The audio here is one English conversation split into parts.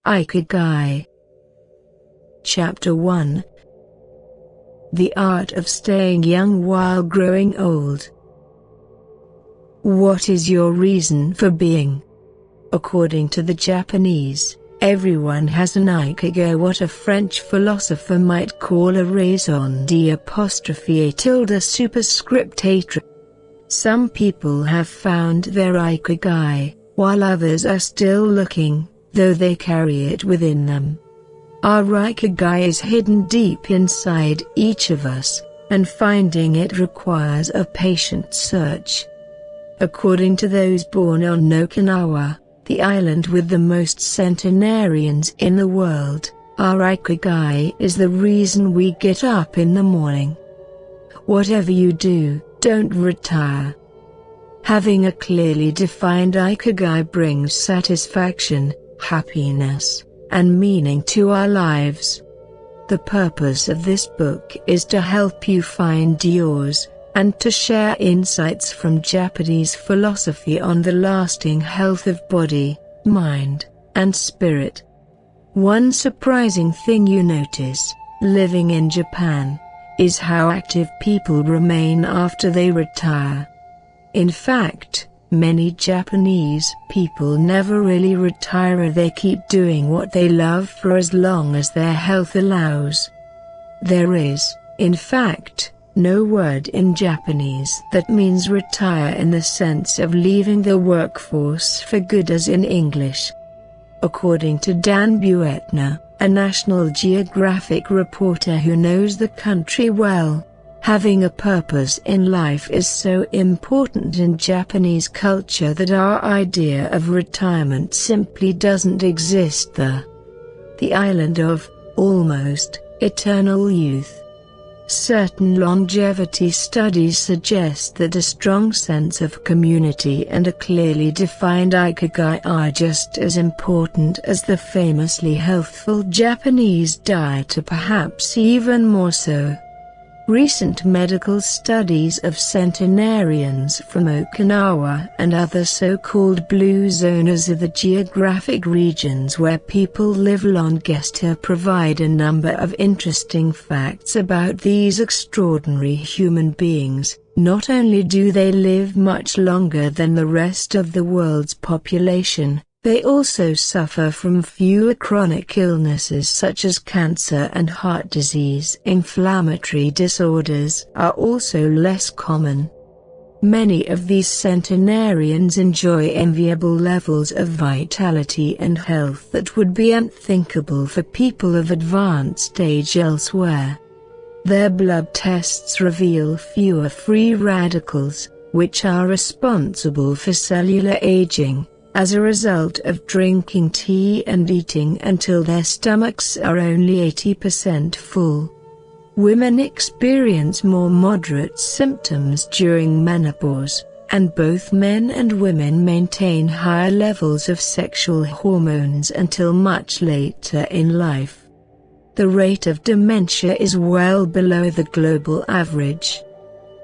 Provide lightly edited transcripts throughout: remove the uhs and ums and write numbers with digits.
Ikigai. Chapter 1. The Art of Staying Young While Growing Old. What is your reason for being? According to the Japanese, everyone has an Ikigai, what a French philosopher might call a raison d'être superscript être. Some people have found their Ikigai, while others are still looking, though they carry it within them. Our Ikigai is hidden deep inside each of us, and finding it requires a patient search. According to those born on Okinawa, the island with the most centenarians in the world, our Ikigai is the reason we get up in the morning. Whatever you do, don't retire. Having a clearly defined Ikigai brings satisfaction, happiness, and meaning to our lives. The purpose of this book is to help you find yours, and to share insights from Japanese philosophy on the lasting health of body, mind, and spirit. One surprising thing you notice, living in Japan, is how active people remain after they retire. In fact, many Japanese people never really retire. They keep doing what they love for as long as their health allows. There is, in fact, no word in Japanese that means retire in the sense of leaving the workforce for good as in English. According to Dan Buettner, a National Geographic reporter who knows the country well, having a purpose in life is so important in Japanese culture that our idea of retirement simply doesn't exist there. The island of, almost, eternal youth. Certain longevity studies suggest that a strong sense of community and a clearly defined Ikigai are just as important as the famously healthful Japanese diet, or perhaps even more so. Recent medical studies of centenarians from Okinawa and other so-called blue zones of the geographic regions where people live longest provide a number of interesting facts about these extraordinary human beings. Not only do they live much longer than the rest of the world's population, they also suffer from fewer chronic illnesses such as cancer and heart disease. Inflammatory disorders are also less common. Many of these centenarians enjoy enviable levels of vitality and health that would be unthinkable for people of advanced age elsewhere. Their blood tests reveal fewer free radicals, which are responsible for cellular aging, as a result of drinking tea and eating until their stomachs are only 80% full. Women experience more moderate symptoms during menopause, and both men and women maintain higher levels of sexual hormones until much later in life. The rate of dementia is well below the global average.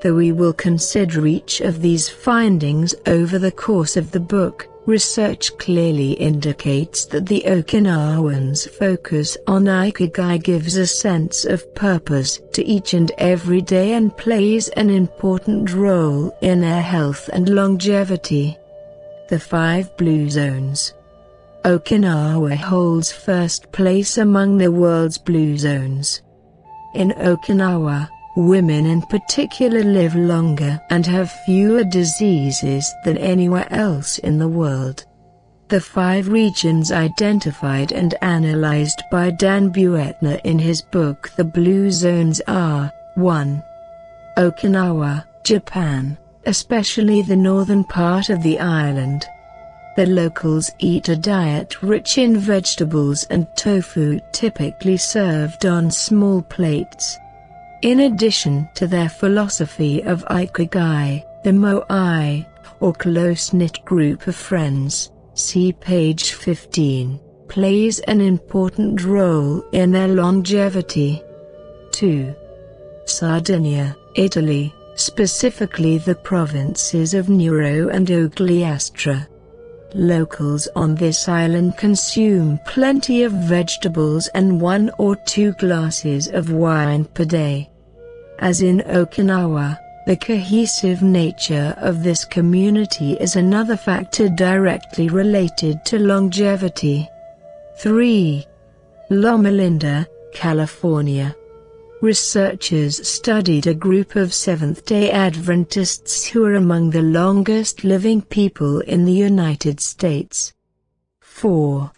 Though we will consider each of these findings over the course of the book, research clearly indicates that the Okinawans' focus on Ikigai gives a sense of purpose to each and every day and plays an important role in their health and longevity. The 5 blue zones. Okinawa holds first place among the world's blue zones. In Okinawa, women in particular live longer and have fewer diseases than anywhere else in the world. The 5 regions identified and analyzed by Dan Buettner in his book The Blue Zones are: 1. Okinawa, Japan, especially the northern part of the island. The locals eat a diet rich in vegetables and tofu, typically served on small plates. In addition to their philosophy of Ikigai, the moai, or close-knit group of friends, see page 15, plays an important role in their longevity. 2. Sardinia, Italy, specifically the provinces of Nuoro and Ogliastra. Locals on this island consume plenty of vegetables and 1 or 2 glasses of wine per day. As in Okinawa, the cohesive nature of this community is another factor directly related to longevity. 3. Loma Linda, California. Researchers studied a group of Seventh-day Adventists who are among the longest living people in the United States. 4.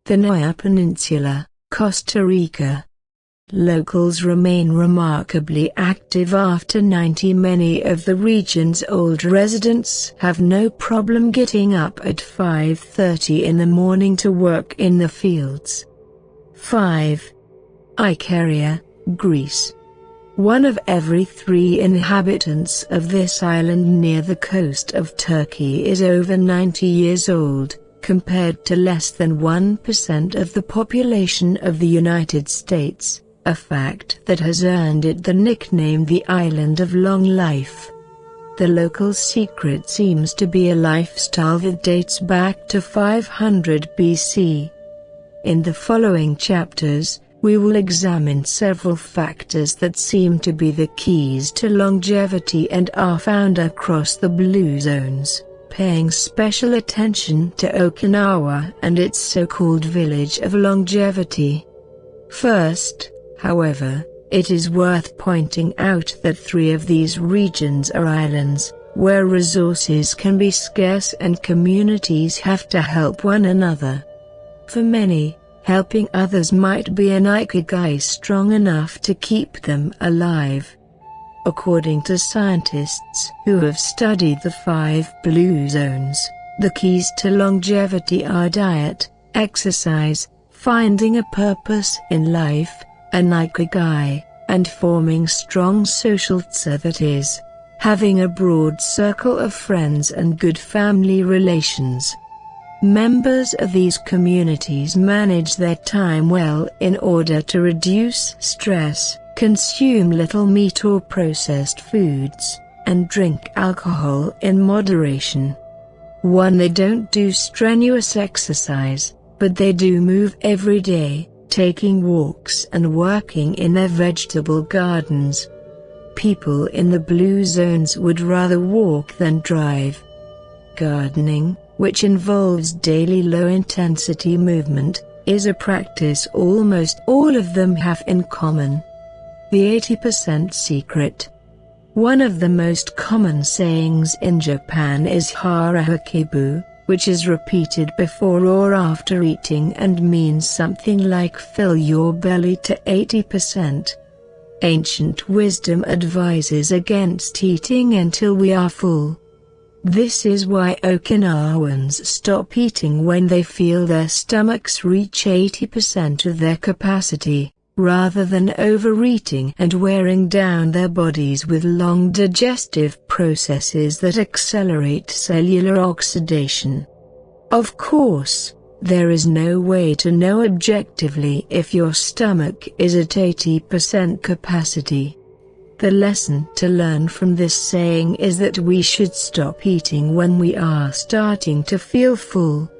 The Niña Peninsula, Costa Rica. Locals remain remarkably active after 90. Many of the region's old residents have no problem getting up at 5:30 in the morning to work in the fields. 5. Icaria, Greece. 1 of every 3 inhabitants of this island near the coast of Turkey is over 90 years old, compared to less than 1% of the population of the United States, a fact that has earned it the nickname the Island of Long Life. The local secret seems to be a lifestyle that dates back to 500 BC. In the following chapters, we will examine several factors that seem to be the keys to longevity and are found across the blue zones, paying special attention to Okinawa and its so-called village of longevity. First, however, it is worth pointing out that 3 of these regions are islands, where resources can be scarce and communities have to help one another. For many, helping others might be an Ikigai strong enough to keep them alive. According to scientists who have studied the 5 blue zones, the keys to longevity are diet, exercise, finding a purpose in life, an Ikigai, and forming strong social ties, that is, having a broad circle of friends and good family relations. Members of these communities manage their time well in order to reduce stress, consume little meat or processed foods, and drink alcohol in moderation. 1. They don't do strenuous exercise, but they do move every day, taking walks and working in their vegetable gardens. People in the blue zones would rather walk than drive. Gardening, which involves daily low-intensity movement, is a practice almost all of them have in common. The 80% secret. 1 of the most common sayings in Japan is hara hakibu, which is repeated before or after eating and means something like fill your belly to 80%. Ancient wisdom advises against eating until we are full. This is why Okinawans stop eating when they feel their stomachs reach 80% of their capacity, rather than overeating and wearing down their bodies with long digestive processes that accelerate cellular oxidation. Of course, there is no way to know objectively if your stomach is at 80% capacity. The lesson to learn from this saying is that we should stop eating when we are starting to feel full.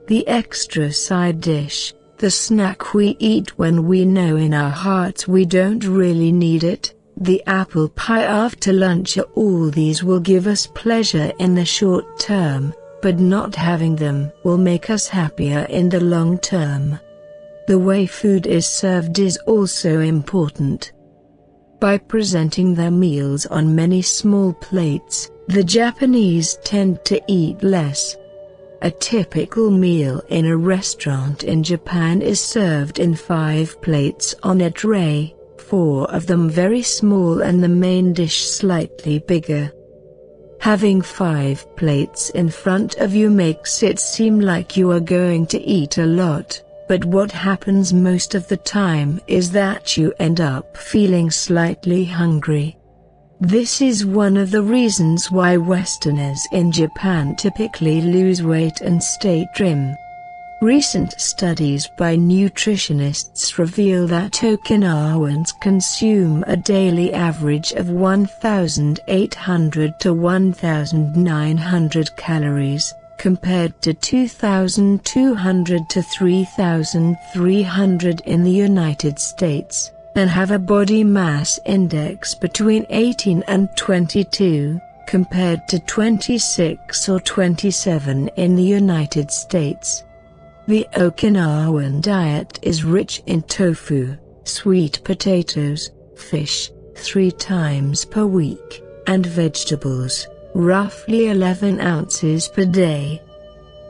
The extra side dish, the snack we eat when we know in our hearts we don't really need it, the apple pie after lunch, all these will give us pleasure in the short term, but not having them will make us happier in the long term. The way food is served is also important. By presenting their meals on many small plates, the Japanese tend to eat less. A typical meal in a restaurant in Japan is served in 5 plates on a tray, 4 of them very small and the main dish slightly bigger. Having 5 plates in front of you makes it seem like you are going to eat a lot. But what happens most of the time is that you end up feeling slightly hungry. This is one of the reasons why Westerners in Japan typically lose weight and stay trim. Recent studies by nutritionists reveal that Okinawans consume a daily average of 1,800 to 1,900 calories, compared to 2,200 to 3,300 in the United States, and have a body mass index between 18 and 22, compared to 26 or 27 in the United States. The Okinawan diet is rich in tofu, sweet potatoes, fish, 3 times per week, and vegetables, roughly 11 ounces per day.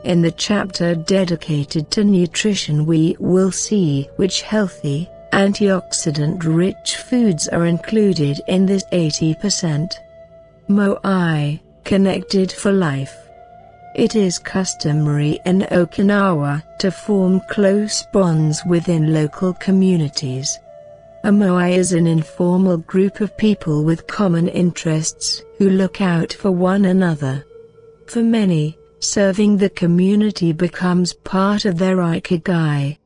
In the chapter dedicated to nutrition we will see which healthy, antioxidant-rich foods are included in this 80%. Moai, connected for life. It is customary in Okinawa to form close bonds within local communities. A moai is an informal group of people with common interests who look out for one another. For many, serving the community becomes part of their Ikigai.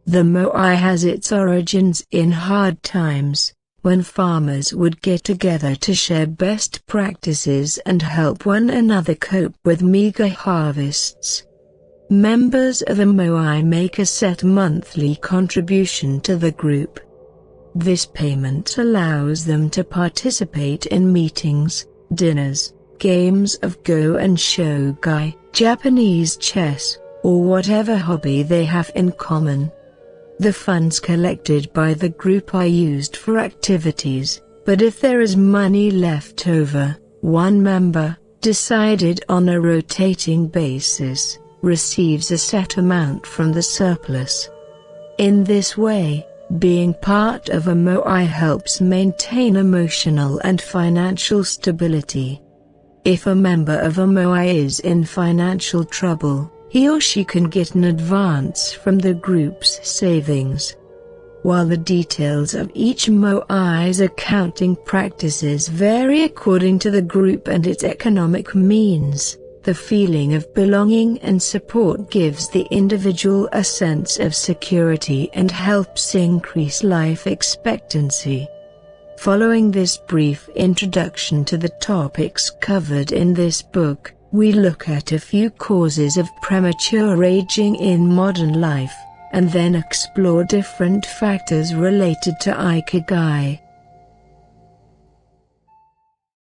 The moai has its origins in hard times, when farmers would get together to share best practices and help one another cope with meager harvests. Members of a moai make a set monthly contribution to the group. This payment allows them to participate in meetings, dinners, games of go and shogai, Japanese chess, or whatever hobby they have in common. The funds collected by the group are used for activities, but if there is money left over, one member, decided on a rotating basis, receives a set amount from the surplus. In this way, being part of a moai helps maintain emotional and financial stability. If a member of a moai is in financial trouble, he or she can get an advance from the group's savings. While the details of each moai's accounting practices vary according to the group and its economic means, the feeling of belonging and support gives the individual a sense of security and helps increase life expectancy. Following this brief introduction to the topics covered in this book, we look at a few causes of premature aging in modern life, and then explore different factors related to Ikigai.